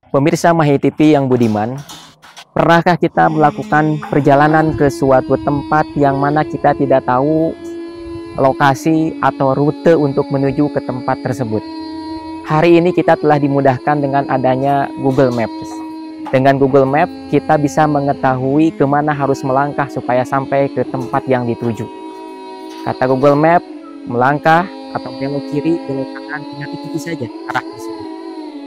Pemirsa Mahi TV yang budiman, pernahkah kita melakukan perjalanan ke suatu tempat yang mana kita tidak tahu lokasi atau rute untuk menuju ke tempat tersebut? Hari ini kita telah dimudahkan dengan adanya Google Maps. Dengan Google Maps, kita bisa mengetahui kemana harus melangkah supaya sampai ke tempat yang dituju. Kata Google Maps, melangkah atau belok kiri, belok kanan, tinggal ikuti saja arah tersebut.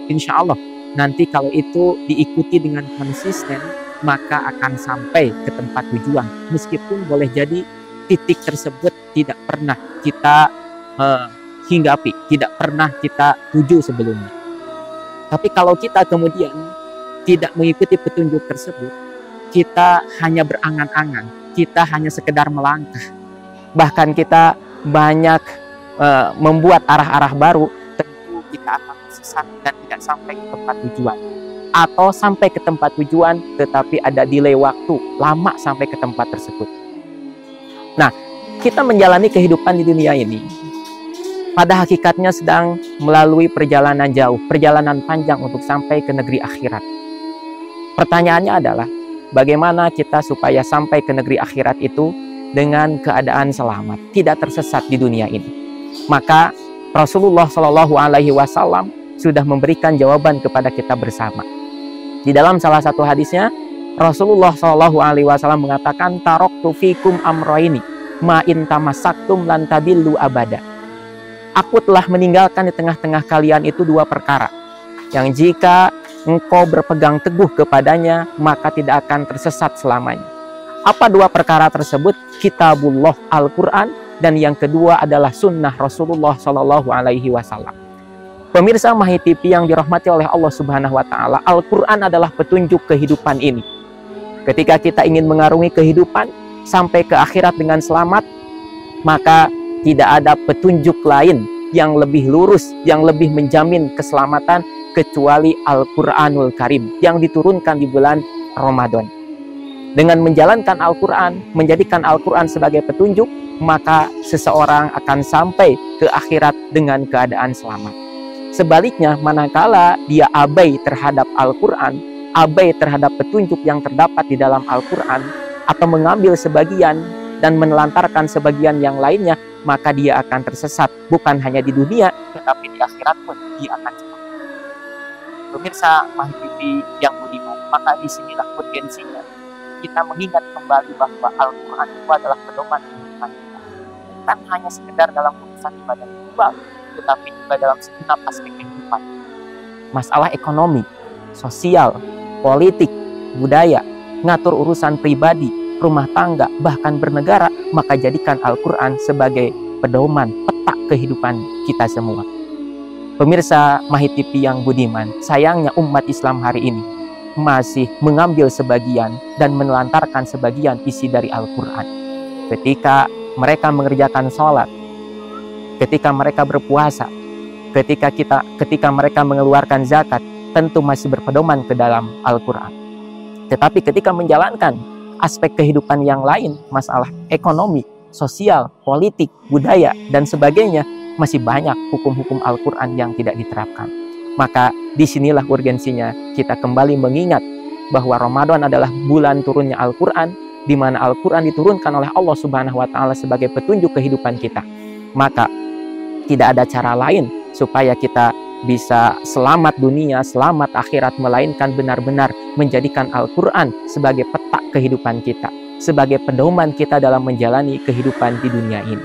Insya Allah, nanti kalau itu diikuti dengan konsisten, maka akan sampai ke tempat tujuan. Meskipun boleh jadi titik tersebut tidak pernah kita hinggapi, tidak pernah kita tuju sebelumnya. Tapi kalau kita kemudian tidak mengikuti petunjuk tersebut, kita hanya berangan-angan, kita hanya sekedar melangkah. Bahkan kita banyak membuat arah-arah baru, tentu kita akan tersesat dan tidak sampai ke tempat tujuan. Atau sampai ke tempat tujuan tetapi ada delay waktu, lama sampai ke tempat tersebut. Nah, kita menjalani kehidupan di dunia ini pada hakikatnya sedang melalui perjalanan jauh, perjalanan panjang untuk sampai ke negeri akhirat. Pertanyaannya adalah, bagaimana kita supaya sampai ke negeri akhirat itu dengan keadaan selamat, tidak tersesat di dunia ini? Maka Rasulullah Shallallahu Alaihi Wasallam sudah memberikan jawaban kepada kita bersama. Di dalam salah satu hadisnya, Rasulullah Shallallahu Alaihi Wasallam mengatakan, "Taraktu fikum amroini, ma in tamassaktum lan tadillu abada." Aku telah meninggalkan di tengah-tengah kalian itu dua perkara, yang jika engkau berpegang teguh kepadanya, maka tidak akan tersesat selamanya. Apa dua perkara tersebut? Kitabullah, Al-Quran, dan yang kedua adalah sunnah Rasulullah Shallallahu Alaihi Wasallam. Pemirsa Mahi TV yang dirahmati oleh Allah Subhanahu Wa Taala, Al-Quran adalah petunjuk kehidupan ini. Ketika kita ingin mengarungi kehidupan sampai ke akhirat dengan selamat, maka tidak ada petunjuk lain yang lebih lurus, yang lebih menjamin keselamatan kecuali Al-Quranul Karim yang diturunkan di bulan Ramadan. Dengan menjalankan Al-Quran, menjadikan Al-Quran sebagai petunjuk, maka seseorang akan sampai ke akhirat dengan keadaan selamat. Sebaliknya, manakala dia abai terhadap Al-Quran, abai terhadap petunjuk yang terdapat di dalam Al-Quran, atau mengambil sebagian dan menelantarkan sebagian yang lainnya, maka dia akan tersesat, bukan hanya di dunia, tetapi di akhirat pun dia akan celaka. Pemirsa Mahi TV yang budiman, maka disinilah urgensinya kita mengingat kembali bahwa Al-Quran itu adalah pedoman kehidupan kita. Bukan hanya sekedar dalam urusan ibadah ritual, tetapi juga dalam segenap aspek kehidupan. Masalah ekonomi, sosial, politik, budaya, ngatur urusan pribadi, rumah tangga, bahkan bernegara, maka jadikan Al-Quran sebagai pedoman, peta kehidupan kita semua. Pemirsa Mahi TV yang budiman, sayangnya umat Islam hari ini masih mengambil sebagian dan menelantarkan sebagian isi dari Al-Quran. Ketika mereka mengerjakan sholat, ketika mereka berpuasa, ketika mereka mengeluarkan zakat, tentu masih berpedoman ke dalam Al-Quran. Tetapi ketika menjalankan aspek kehidupan yang lain, masalah ekonomi, sosial, politik, budaya, dan sebagainya, masih banyak hukum-hukum Al-Quran yang tidak diterapkan. Maka disinilah urgensinya kita kembali mengingat bahwa Ramadan adalah bulan turunnya Al-Quran, di mana Al-Quran diturunkan oleh Allah Subhanahu Wa Taala sebagai petunjuk kehidupan kita. Maka tidak ada cara lain supaya kita bisa selamat dunia, selamat akhirat, melainkan benar-benar menjadikan Al-Quran sebagai peta kehidupan kita, sebagai pedoman kita dalam menjalani kehidupan di dunia ini.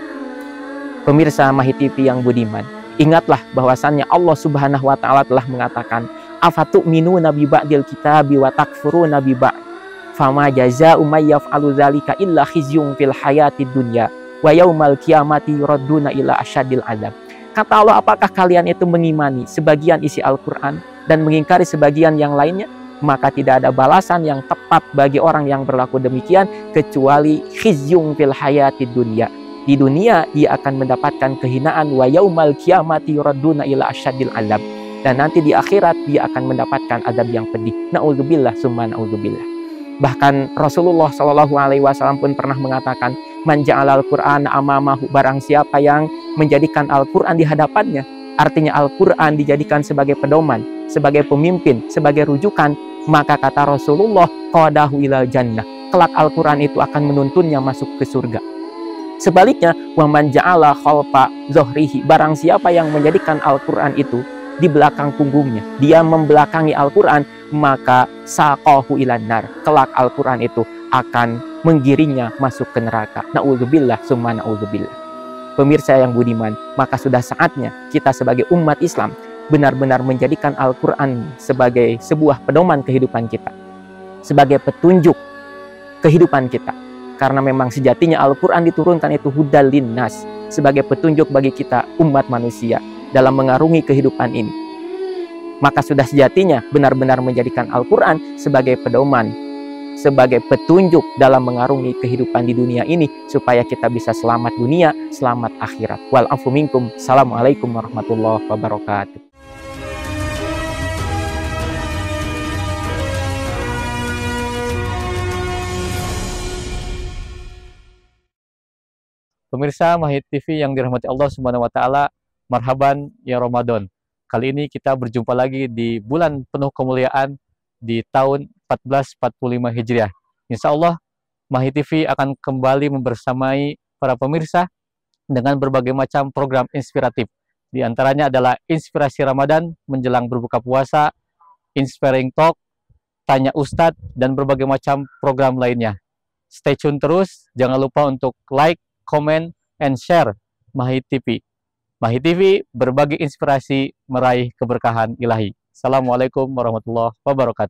Pemirsa Mahi TV yang budiman, ingatlah bahwasannya Allah Subhanahu Wa Taala telah mengatakan, "Afatu'minuna bi ba'dil kitabi wa takfuruna bi ba'd, fama jazaa'u may yaf'alu dzalika illa khizyun fil hayatid dunya wa yaumal qiyamati yuradduna ila asyadil adzab." Kata Allah, apakah kalian itu mengimani sebagian isi Al-Quran dan mengingkari sebagian yang lainnya? Maka tidak ada balasan yang tepat bagi orang yang berlaku demikian kecuali khizyun fil hayatid dunya. Di dunia dia akan mendapatkan kehinaan, wa yaumal qiyamati yuradduna ila asyadil adzab, dan nanti di akhirat dia akan mendapatkan azab yang pedih. Nauzubillah summa nauzubillah. Bahkan Rasulullah Shallallahu Alaihi Wasallam pun pernah mengatakan, "Man ja'alal Qur'an amamahu," barang siapa yang menjadikan Al-Quran di hadapannya, artinya Al-Quran dijadikan sebagai pedoman, sebagai pemimpin, sebagai rujukan, maka kata Rasulullah, qadahu ilal jannah, kelak Al-Quran itu akan menuntunnya masuk ke surga. Sebaliknya, waman ja'ala khalfa zohrihi, barang siapa yang menjadikan Al-Quran itu di belakang punggungnya, dia membelakangi Al-Quran, maka saqahu ilan nar, kelak Al-Quran itu akan menggiringnya masuk ke neraka. Na'udzubillah summa na'udzubillah. Pemirsa yang budiman, maka sudah saatnya kita sebagai umat Islam benar-benar menjadikan Al-Quran sebagai sebuah pedoman kehidupan kita, sebagai petunjuk kehidupan kita. Karena memang sejatinya Al-Quran diturunkan itu hudal linnas, sebagai petunjuk bagi kita umat manusia dalam mengarungi kehidupan ini. Maka sudah sejatinya benar-benar menjadikan Al-Quran sebagai pedoman, sebagai petunjuk dalam mengarungi kehidupan di dunia ini, supaya kita bisa selamat dunia, selamat akhirat. Wal afu minkum. Assalamualaikum warahmatullahi wabarakatuh. Pemirsa Mahid TV yang dirahmati Allah Subhanahu wa taala, marhaban ya Ramadan. Kali ini kita berjumpa lagi di bulan penuh kemuliaan di tahun 1445 Hijriah. Insya Allah Mahid TV akan kembali membersamai para pemirsa dengan berbagai macam program inspiratif. Di antaranya adalah Inspirasi Ramadan menjelang berbuka puasa, Inspiring Talk, Tanya Ustadz, dan berbagai macam program lainnya. Stay tune terus, jangan lupa untuk like, comment, and share Mahid TV. Mahid TV, berbagi inspirasi meraih keberkahan ilahi. Assalamualaikum warahmatullahi wabarakatuh.